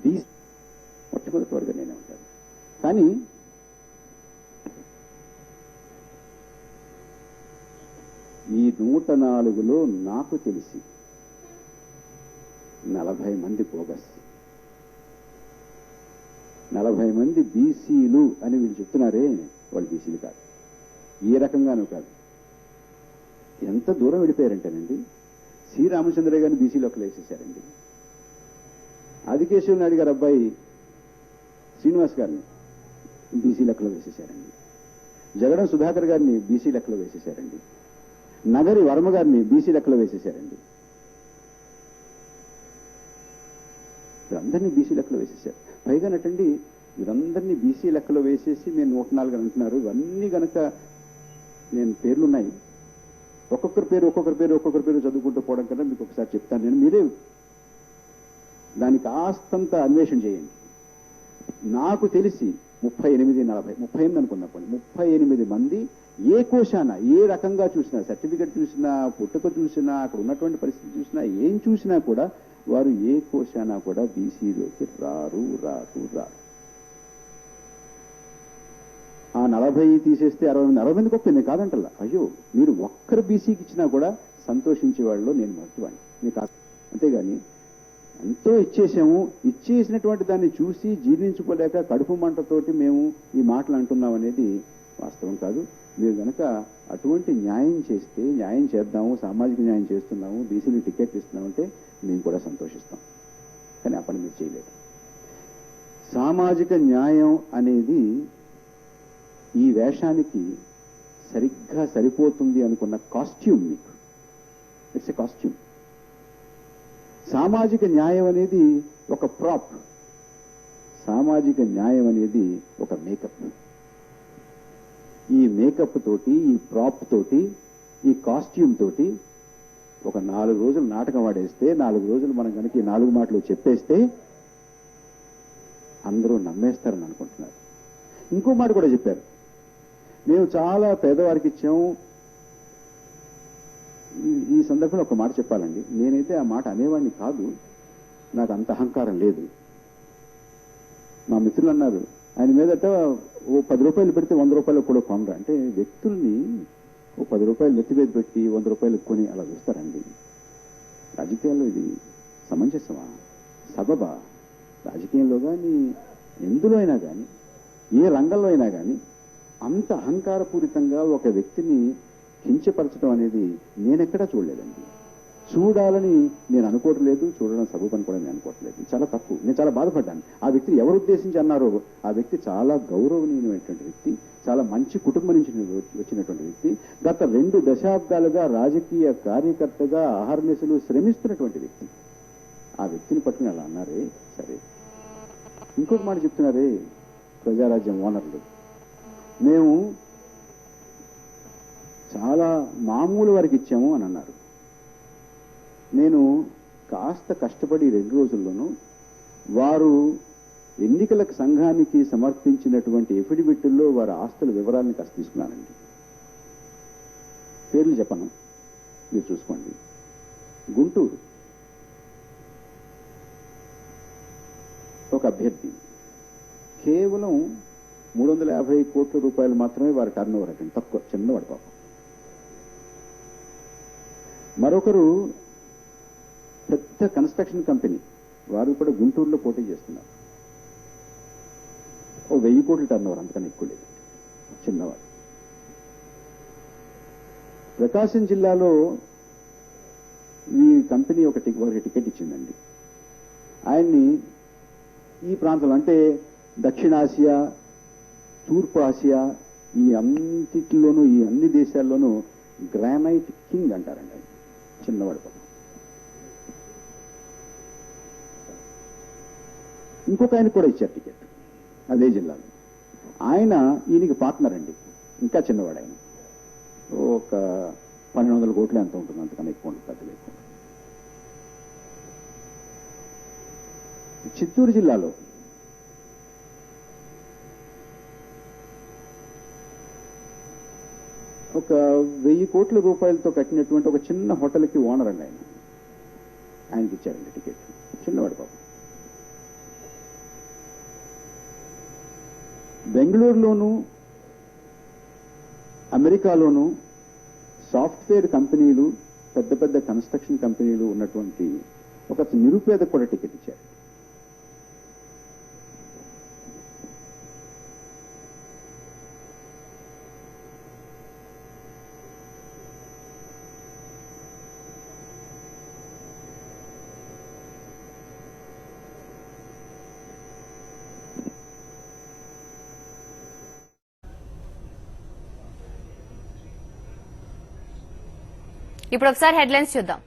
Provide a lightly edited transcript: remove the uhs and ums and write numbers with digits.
BC మొట్టమొదటి వర్గం నేనే ఉంటాను. కానీ ఈ 104లో నాకు తెలిసి 40 మంది బోగస్, 40 మంది బీసీలు అని వీళ్ళు చెప్తున్నారే, వాళ్ళు బీసీలు కాదు, ఏ రకంగానూ కాదు. ఎంత దూరం వెళ్ళిపోయారంటేనండి, సి రామచంద్రయ్య గారిని బీసీలోకి వేసేశారండి. ఆదికేశవ నాయుడు గారి అబ్బాయి శ్రీనివాస్ గారిని బీసీ లెక్కలో వేసేశారండి. జగడం సుధాకర్ గారిని బీసీ లెక్కలో వేసేశారండి. నగరి వర్మ గారిని బీసీ లెక్కలో వేసేశారండి. వీరందరినీ బీసీ లెక్కలో వేసేశారు. పైగా నటండి, వీరందరినీ బీసీ లెక్కలో వేసేసి నేను 104 అంటున్నారు. ఇవన్నీ గనక నేను పేర్లున్నాయి, ఒక్కొక్కరి పేరు చదువుకుంటూ పోవడం కన్నా మీకు ఒకసారి చెప్తాను నేను. మీరే దానికి కాస్తంత అన్వేషణ చేయండి. నాకు తెలిసి 38 అనుకుందాం, 38 మంది ఏ కోశాన ఏ రకంగా చూసినా, సర్టిఫికెట్ చూసినా, పుట్టుక చూసినా, అక్కడ ఉన్నటువంటి పరిస్థితి చూసినా, ఏం చూసినా కూడా వారు ఏ కోశాన కూడా బీసీలోకి రారు. ఆ 40 తీసేస్తే 60 మంది గొప్ప కాదంటల్లా. అయ్యో, మీరు ఒక్కరు బీసీకి ఇచ్చినా కూడా సంతోషించే వాళ్ళలో నేను మొదటివాడిని. మీకు అంతేగాని ఎంతో ఇచ్చేసాము, ఇచ్చేసినటువంటి దాన్ని చూసి జీర్ణించుకోలేక కడుపు మంటతోటి మేము ఈ మాటలు అంటున్నాం అనేది వాస్తవం కాదు. మీరు కనుక అటువంటి న్యాయం చేస్తే, న్యాయం చేద్దాము, సామాజిక న్యాయం చేస్తున్నాము, బీసీలు టికెట్ ఇస్తున్నామంటే మేము కూడా సంతోషిస్తాం. కానీ ఆ పని మీరు చేయలేదు. సామాజిక న్యాయం అనేది ఈ వేషానికి సరిగ్గా సరిపోతుంది అనుకున్న కాస్ట్యూమ్ మీకు. It's a costume. సామాజిక న్యాయం అనేది ఒక ప్రాప్, సామాజిక న్యాయం అనేది ఒక మేకప్. ఈ మేకప్ తోటి, ఈ ప్రాప్ తోటి, ఈ కాస్ట్యూమ్ తోటి ఒక 4 రోజులు నాటకం ఆడేస్తే, 4 రోజులు మనం కనుక ఈ 4 మాటలు చెప్పేస్తే అందరూ నమ్మేస్తారని అనుకుంటున్నారు. ఇంకో మాట కూడా చెప్పారు, మేము చాలా పేదవారికి ఇచ్చాము. ఈ సందర్భంలో ఒక మాట చెప్పాలండి. నేనైతే ఆ మాట అనేవాడిని కాదు, నాకు అంత అహంకారం లేదు. మా మిత్రులు అన్నారు, ఆయన మీదట ఓ 10 రూపాయలు పెడితే 100 రూపాయలు కూడా కొనరా అంటే, వ్యక్తుల్ని ఓ 10 రూపాయలు నెత్తి మీద పెట్టి 100 రూపాయలు కొని అలా చూస్తారండి. రాజకీయాల్లో ఇది సమంజసమా, సబబా? రాజకీయంలో కానీ, ఎందులో అయినా కానీ, ఏ రంగంలో అయినా కానీ అంత అహంకారపూరితంగా ఒక వ్యక్తిని కించపరచడం అనేది నేనెక్కడా చూడలేదండి. చూడాలని నేను అనుకోవట్లేదు, చూడడం సబూబని కూడా నేను అనుకోవట్లేదు. చాలా తప్పు. నేను చాలా బాధపడ్డాను. ఆ వ్యక్తిని ఎవరు ఉద్దేశించి అన్నారో, ఆ వ్యక్తి చాలా గౌరవనీయమైనటువంటి వ్యక్తి, చాలా మంచి కుటుంబం నుంచి వచ్చినటువంటి వ్యక్తి, గత 2 దశాబ్దాలుగా రాజకీయ కార్యకర్తగా అహర్నిశలు శ్రమిస్తున్నటువంటి వ్యక్తి. ఆ వ్యక్తిని పట్టుకుని అలా అన్నారే. సరే, ఇంకొక మాట చెప్తున్నారే ప్రజారాజ్యం ఓనర్లు, మేము చాలా మామూలు వారికి ఇచ్చాము అని అన్నారు. నేను కాస్త కష్టపడి 2 రోజుల్లోనూ వారు ఎన్నికల సంఘానికి సమర్పించినటువంటి ఎఫిడవిట్లో వారి ఆస్తుల వివరాలను కాస్త తీసుకున్నానండి. పేర్లు చెప్పను, మీరు చూసుకోండి. గుంటూరు ఒక అభ్యర్థి కేవలం 350 కోట్ల రూపాయలు మాత్రమే వారి టర్న్ ఓవర్ అటండి, తక్కువ, చిన్నవాడు పాపం. మరొకరు పెద్ద కన్స్ట్రక్షన్ కంపెనీ, వారు కూడా గుంటూరులో పోటీ చేస్తున్నారు. ఓ 1000 కోట్ల టర్న్ ఓవర్, అంతకన్నా ఎక్కువ లేదు, చిన్నవాడు. ప్రకాశం జిల్లాలో ఈ కంపెనీ వారికి టికెట్ ఇచ్చిందండి. ఆయన్ని ఈ ప్రాంతంలో అంటే దక్షిణాసియా, తూర్పు ఆసియా, ఈ అన్నిటిలోనూ, ఈ అన్ని దేశాల్లోనూ గ్రానైట్ కింగ్ అంటారండి. ఆయన చిన్నవాడు పాపం. ఇంకొక ఆయన కూడా ఇచ్చారు టికెట్ అదే జిల్లాలో. ఆయన ఈయనకి పార్ట్నర్ అండి, ఇంకా చిన్నవాడు. ఆయన ఒక 1200 కోట్లు ఎంత ఉంటుంది, అంతకన్నా ఎక్కువ ఉంటుంది, పెద్దగా ఎక్కువ. చిత్తూరు జిల్లాలో ఒక 1000 కోట్ల రూపాయలతో కట్టినటువంటి ఒక చిన్న హోటల్కి ఓనర్ అండి ఆయన. ఆయనకి ఇచ్చారండి టికెట్, చిన్నవాడు పాపం. బెంగళూరులోను అమెరికాలోను సాఫ్ట్వేర్ కంపెనీలు, పెద్ద పెద్ద కన్స్ట్రక్షన్ కంపెనీలు ఉన్నటువంటి ఒక నిరుపేద కూడా టికెట్ ఇచ్చారు. ఇప్పుడు ఒకసారి హెడ్లైన్స్ చూద్దాం.